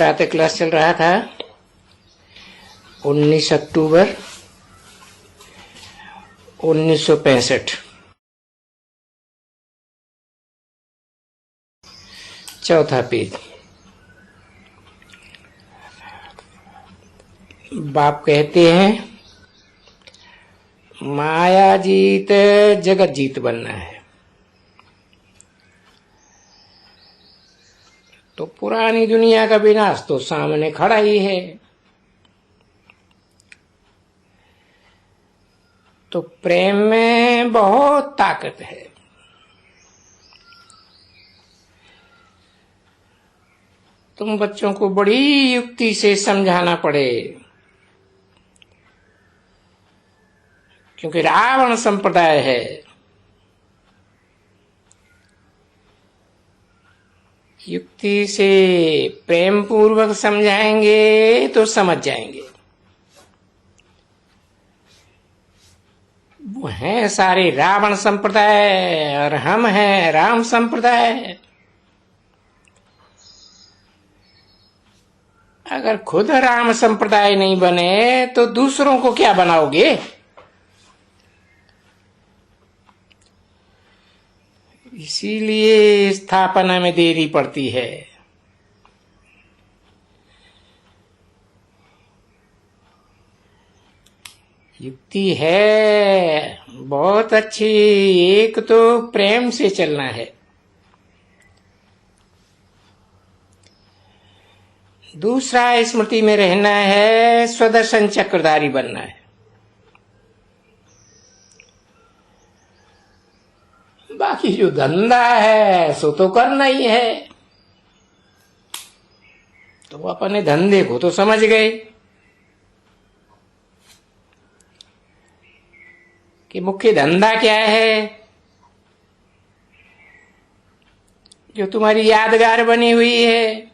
प्रातः क्लास चल रहा था 19 अक्टूबर 1965। चौथा पेज। बाप कहते हैं माया जीत जगत जीत बनना है। तो पुरानी दुनिया का विनाश तो सामने खड़ा ही है। तो प्रेम में बहुत ताकत है। तुम बच्चों को बड़ी युक्ति से समझाना पड़े, क्योंकि रावण संप्रदाय है। युक्ति से प्रेम पूर्वक समझाएंगे तो समझ जाएंगे। वो हैं सारे रावण संप्रदाय और हम हैं राम संप्रदाय। अगर खुद राम संप्रदाय नहीं बने तो दूसरों को क्या बनाओगे? इसीलिए स्थापना में देरी पड़ती है। युक्ति है बहुत अच्छी। एक तो प्रेम से चलना है, दूसरा स्मृति में रहना है, स्वदर्शन चक्रधारी बनना है। बाकी जो धंधा है सो तो करना ही है। तो वो अपने धंधे को तो समझ गए कि मुख्य धंधा क्या है। जो तुम्हारी यादगार बनी हुई है।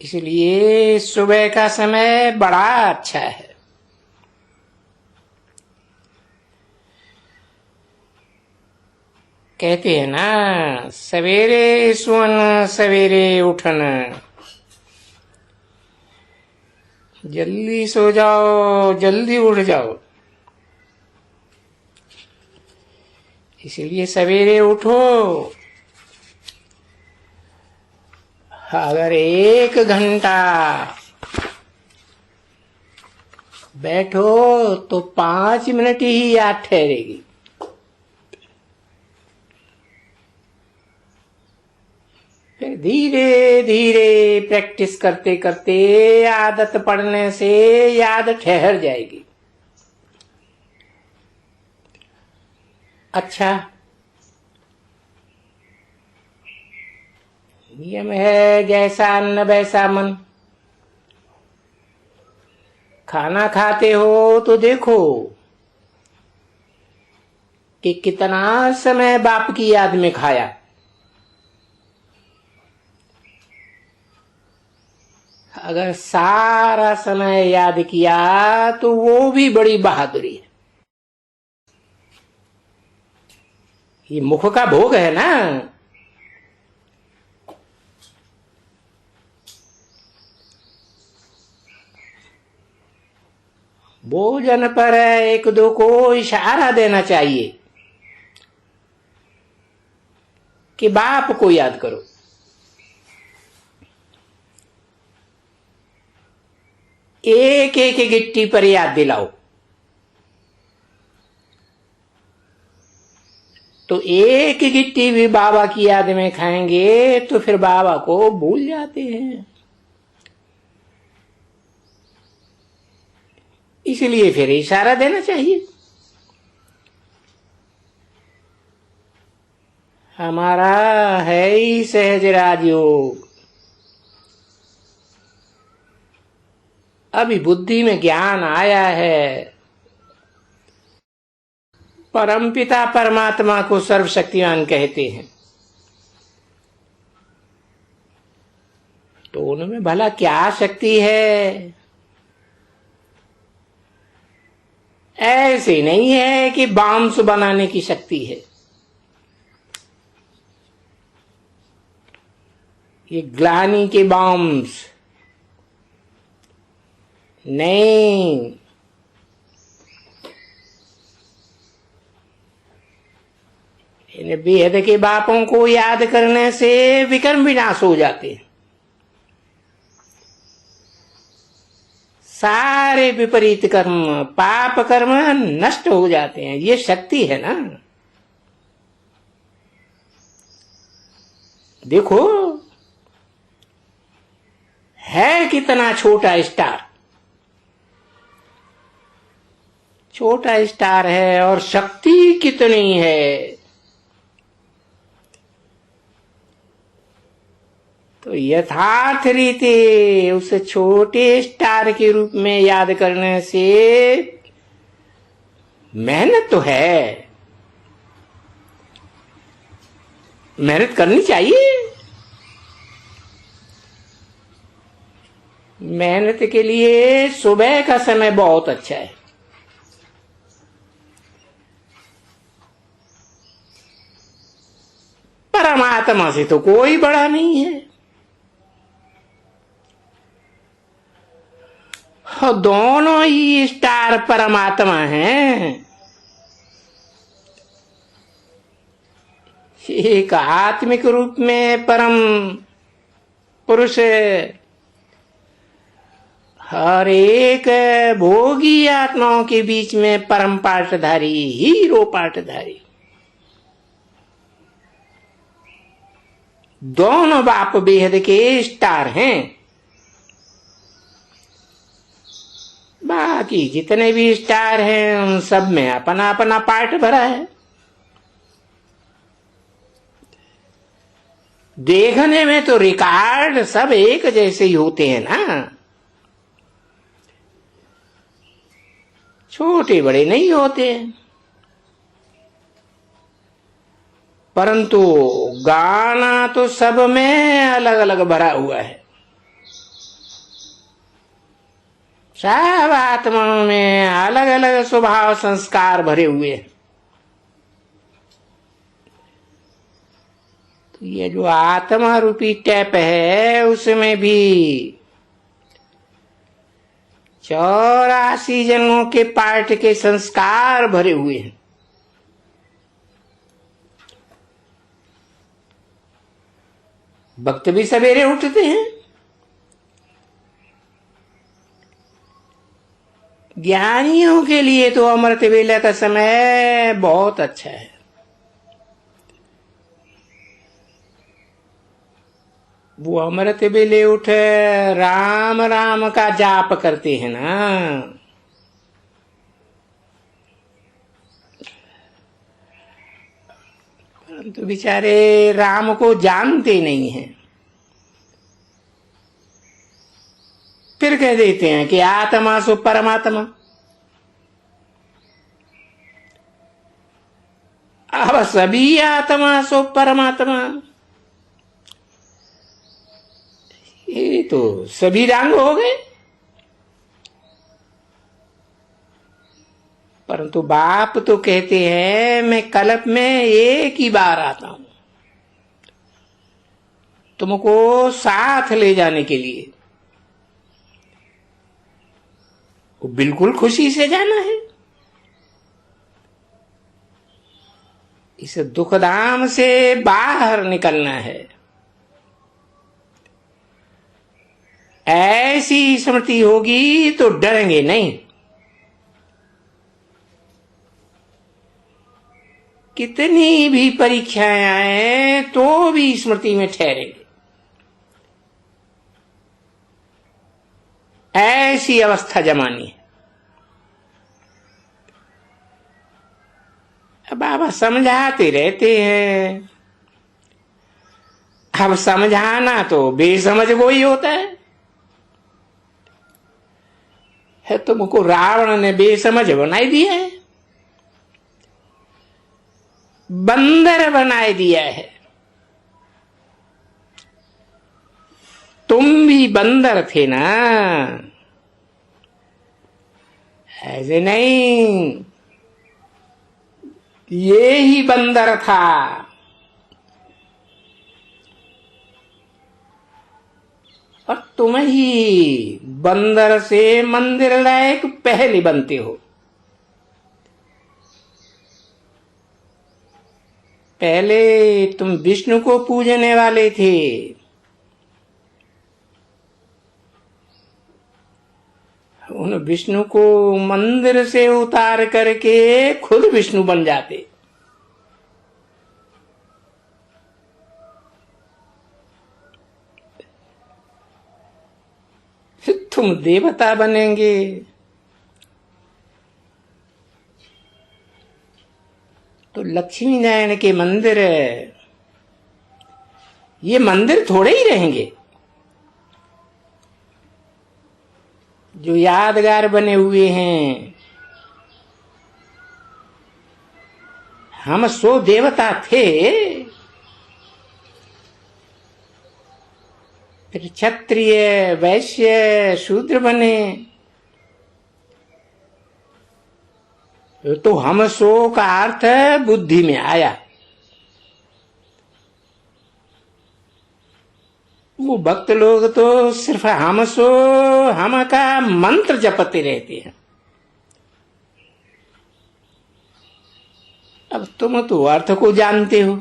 इसलिए सुबह का समय बड़ा अच्छा है। कहते हैं ना, सवेरे सुवन सवेरे उठन, जल्दी सो जाओ जल्दी उठ जाओ। इसलिए सवेरे उठो। अगर 1 घंटा बैठो तो 5 मिनट ही याद ठहरेगी। फिर धीरे धीरे प्रैक्टिस करते करते आदत पड़ने से याद ठहर जाएगी। अच्छा, नियम है जैसा अन्न वैसा मन। खाना खाते हो तो देखो कि कितना समय बाप की याद में खाया। अगर सारा समय याद किया तो वो भी बड़ी बहादुरी है। ये मुख का भोग है ना। भोजन पर 1-2 को इशारा देना चाहिए कि बाप को याद करो। एक एक गिट्टी पर याद दिलाओ तो एक गिट्टी भी बाबा की याद में खाएंगे तो फिर बाबा को भूल जाते हैं। इसलिए फिर इशारा देना चाहिए। हमारा है ही सहज राजयोग। अभी बुद्धि में ज्ञान आया है। परमपिता परमात्मा को सर्वशक्तिमान कहते हैं। तो उनमें भला क्या शक्ति है? ऐसे नहीं है कि बांस बनाने की शक्ति है। ये ग्लानि के बॉम्ब्स नहीं, इन बेहद के बापों को याद करने से विकर्म विनाश हो जाते हैं। सारे विपरीत कर्म, पाप कर्म नष्ट हो जाते हैं। ये शक्ति है ना। देखो है कितना छोटा स्टार, छोटा स्टार है और शक्ति कितनी है। तो यथार्थ रीति उस छोटे स्टार के रूप में याद करने से मेहनत तो है, मेहनत करनी चाहिए। मेहनत के लिए सुबह का समय बहुत अच्छा है। परमात्मा से तो कोई बड़ा नहीं है। दोनों ही स्टार परमात्मा हैं। एक आत्मिक रूप में परम पुरुष और एक भोगी आत्माओं के बीच में परम पाठधारी, हीरो पाठधारी। दोनों बाप बेहद के स्टार हैं। बाकी जितने भी स्टार हैं उन सब में अपना अपना पार्ट भरा है। देखने में तो रिकॉर्ड सब एक जैसे ही होते हैं ना, छोटे बड़े नहीं होते, परंतु गाना तो सब में अलग अलग भरा हुआ है। सब आत्माओं में अलग अलग स्वभाव संस्कार भरे हुए हैं। तो ये जो आत्मा रूपी टैप है उसमें भी 84 जन्मों के पार्ट के संस्कार भरे हुए हैं। भक्त भी सवेरे उठते हैं। ज्ञानियों के लिए तो अमृत वेला का समय बहुत अच्छा है। वो अमृत वेले उठ राम राम का जाप करते हैं ना। परंतु बेचारे राम को जानते नहीं हैं। फिर कह देते हैं कि आत्मा सो परमात्मा। अब सभी आत्मा सो परमात्मा, ये तो सभी रंग हो गए। परंतु बाप तो कहते हैं मैं कल्प में एक ही बार आता हूं तुमको साथ ले जाने के लिए। वो बिल्कुल खुशी से जाना है। इस दुखधाम से बाहर निकलना है। ऐसी स्मृति होगी तो डरेंगे नहीं। कितनी भी परीक्षाएं आए तो भी स्मृति में ठहरेंगे। ऐसी अवस्था जमानी है। बाबा समझाते रहते हैं। अब समझाना तो बेसमझ को ही होता है। तुमको रावण ने बेसमझ बनाई दिया है, बंदर बनाए दिया है। तुम भी बंदर थे ना, ऐसे नहीं। ये ही बंदर था। और तुम ही बंदर से मंदिर लायक पहले बनते हो। पहले तुम विष्णु को पूजने वाले थे, उन विष्णु को मंदिर से उतार करके खुद विष्णु बन जाते। तुम देवता बनेंगे। तो लक्ष्मी नारायण के मंदिर, ये मंदिर थोड़े ही रहेंगे जो यादगार बने हुए हैं। हम 100 देवता थे, फिर क्षत्रिय वैश्य शूद्र बने, तो हम 100 का अर्थ बुद्धि में आया। वो भक्त लोग तो सिर्फ हम का मंत्र जपते रहते हैं। अब तुम तो अर्थ को जानते हो,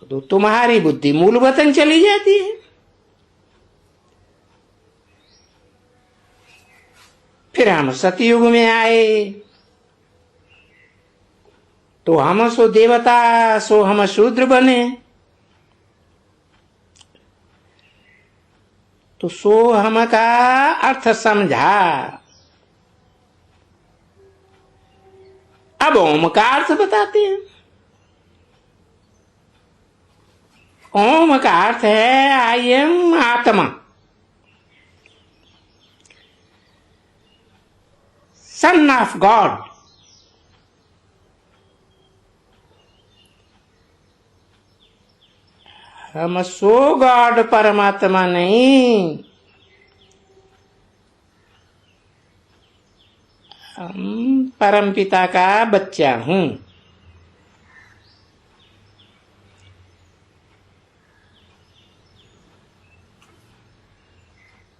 तो तुम्हारी बुद्धि मूल वतन चली जाती है। फिर हम सतयुग में आए, तो हम सो देवता, सो हम शूद्र बने। तो सो हम का अर्थ समझा। अब ओम का अर्थ बताते हैं। ओम का अर्थ है आई एम आत्मा, सन ऑफ गॉड। हम सो गॉड परमात्मा नहीं, हम परमपिता का बच्चा हूं।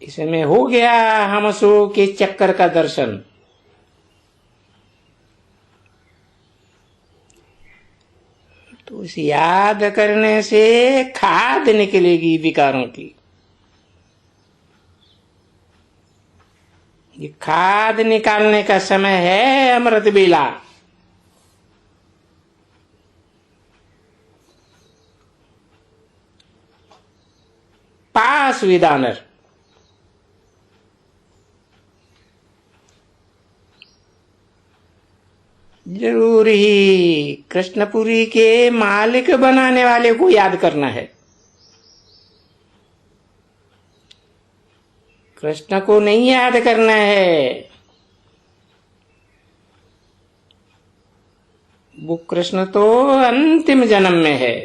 इसमें हो गया हम सो के चक्कर का दर्शन। तो उस याद करने से खाद निकलेगी विकारों की। ये खाद निकालने का समय है अमृत बेला। पास विद ऑनर। जरूर ही कृष्णपुरी के मालिक बनाने वाले को याद करना है। कृष्ण को नहीं याद करना है। वो कृष्ण तो अंतिम जन्म में है।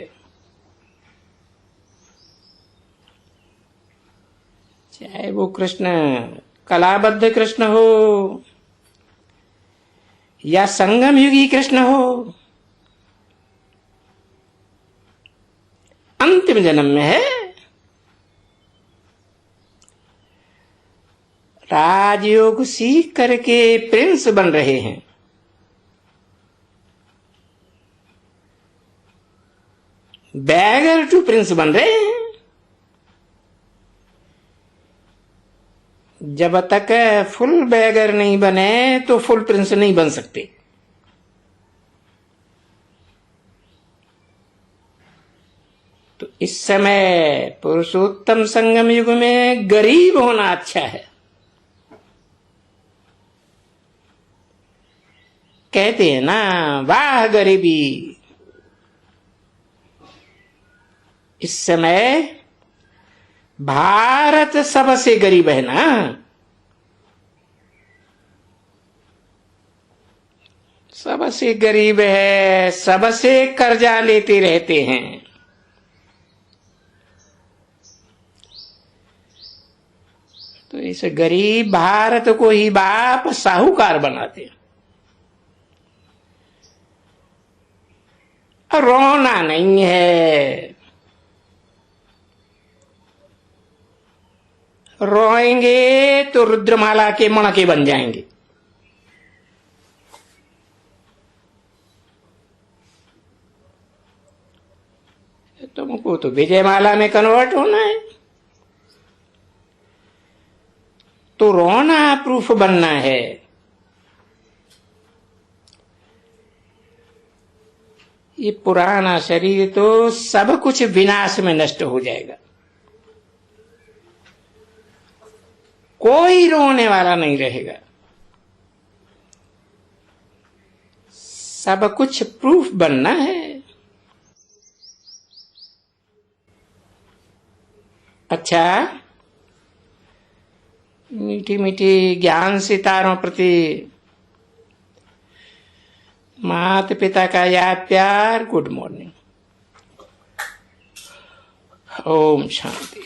चाहे वो कृष्ण कलाबद्ध कृष्ण हो या संगम युगी कृष्ण हो, अंतिम जन्म में है। राजयोग सीख करके प्रिंस बन रहे हैं। बैगर टू प्रिंस बन रहे हैं। जब तक फुल बैगर नहीं बने तो फुल प्रिंस नहीं बन सकते। तो इस समय पुरुषोत्तम संगम युग में गरीब होना अच्छा है। कहते हैं ना, वाह गरीबी। इस समय भारत सबसे गरीब है ना। सबसे गरीब है, सबसे कर्जा लेते रहते हैं। तो इस गरीब भारत को ही बाप साहूकार बनाते हैं। रोना नहीं है, रोएंगे तो रुद्रमाला के मणके बन जाएंगे। तुमको तो विजयमाला में कन्वर्ट होना है, तो रोना प्रूफ बनना है। ये पुराना शरीर तो सब कुछ विनाश में नष्ट हो जाएगा, कोई रोने वाला नहीं रहेगा। सब कुछ प्रूफ बनना है। अच्छा, मीठी मीठी ज्ञान सितारों प्रति माता पिता का याद प्यार। Good morning. ओम शांति।